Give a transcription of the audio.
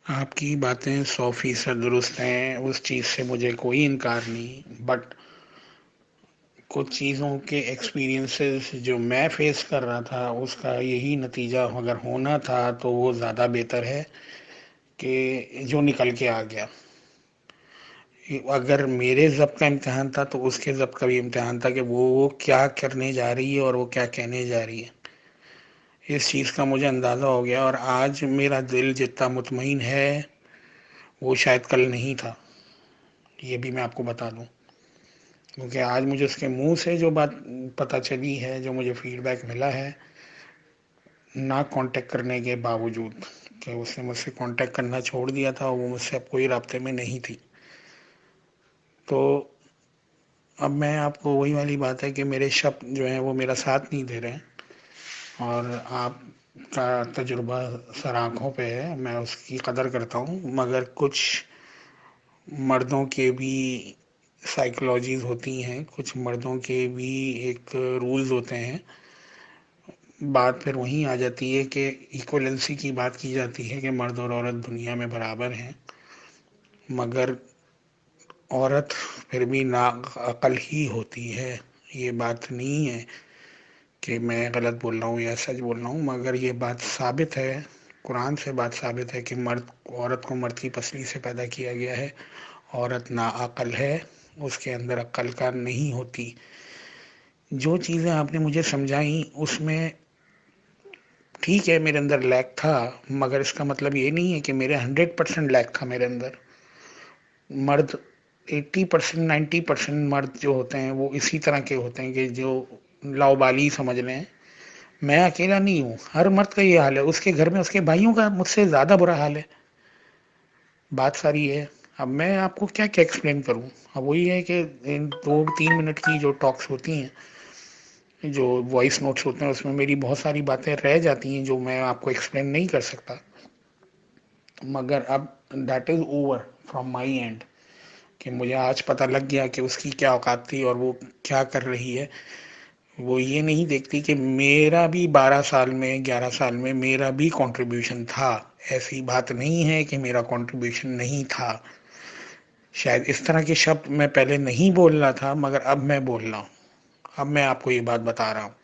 آپ کی باتیں 100% درست ہیں، اس چیز سے مجھے کوئی انکار نہیں، بٹ کچھ چیزوں کے ایکسپیرینسز جو میں فیس کر رہا تھا اس کا یہی نتیجہ اگر ہونا تھا تو وہ زیادہ بہتر ہے کہ جو نکل کے آ گیا۔ اگر میرے ضبط کا امتحان تھا تو اس کے ضبط کا بھی امتحان تھا کہ وہ کیا کرنے جا رہی ہے اور وہ کیا کہنے جا رہی ہے۔ اس چیز کا مجھے اندازہ ہو گیا، اور آج میرا دل جتنا مطمئن ہے وہ شاید کل نہیں تھا، یہ بھی میں آپ کو بتا دوں، کیونکہ آج مجھے اس کے منہ سے جو بات پتہ چلی ہے، جو مجھے فیڈ بیک ملا ہے، نہ کانٹیکٹ کرنے کے باوجود کہ اس نے مجھ سے کانٹیکٹ کرنا چھوڑ دیا تھا، وہ مجھ سے اب کوئی رابطے میں نہیں تھی، تو اب میں آپ کو وہی والی بات ہے کہ میرے شب جو ہیں وہ میرا ساتھ نہیں دے رہے ہیں، اور آپ کا تجربہ سر آنکھوں پہ ہے، میں اس کی قدر کرتا ہوں، مگر کچھ مردوں کے بھی سائیکلوجیز ہوتی ہیں، کچھ مردوں کے بھی ایک رولز ہوتے ہیں۔ بات پھر وہیں آ جاتی ہے کہ ایکولنسی کی بات کی جاتی ہے کہ مرد اور عورت دنیا میں برابر ہیں، مگر عورت پھر بھی ناعقل ہی ہوتی ہے۔ یہ بات نہیں ہے کہ میں غلط بول رہا ہوں یا سچ بول رہا ہوں، مگر یہ بات ثابت ہے، قرآن سے بات ثابت ہے کہ عورت کو مرد کی پسلی سے پیدا کیا گیا ہے، عورت ناعقل ہے، اس کے اندر عقل کا نہیں ہوتی۔ جو چیزیں آپ نے مجھے سمجھائیں اس میں ٹھیک ہے میرے اندر لیک تھا، مگر اس کا مطلب یہ نہیں ہے کہ میرے 100% لیک تھا میرے اندر۔ مرد 80%، 90% مرد جو ہوتے ہیں وہ اسی طرح کے ہوتے ہیں کہ جو لاؤبالی سمجھ لیں۔ میں اکیلا نہیں ہوں، ہر مرد کا یہ حال ہے، اس کے گھر میں اس کے بھائیوں کا مجھ سے زیادہ برا حال ہے۔ بات ساری ہے، اب میں آپ کو کیا کیا ایکسپلین کروں؟ اب وہی ہے کہ ان 2-3 منٹ کی جو ٹاکس ہوتی ہیں، جو وائس نوٹس ہوتے ہیں، اس میں میری بہت ساری باتیں رہ جاتی ہیں جو میں آپ کو ایکسپلین نہیں کر سکتا، مگر اب that is over from my and, کہ مجھے آج پتہ لگ گیا کہ اس کی کیا اوقات تھی اور وہ کیا کر رہی ہے۔ وہ یہ نہیں دیکھتی کہ میرا بھی 12 سال میں 11 سال میں میرا بھی کنٹریبیوشن تھا، ایسی بات نہیں ہے کہ میرا کنٹریبیوشن نہیں تھا۔ شاید اس طرح کے شبد میں پہلے نہیں بول رہا تھا، مگر اب میں بول رہا ہوں، اب میں آپ کو یہ بات بتا رہا ہوں۔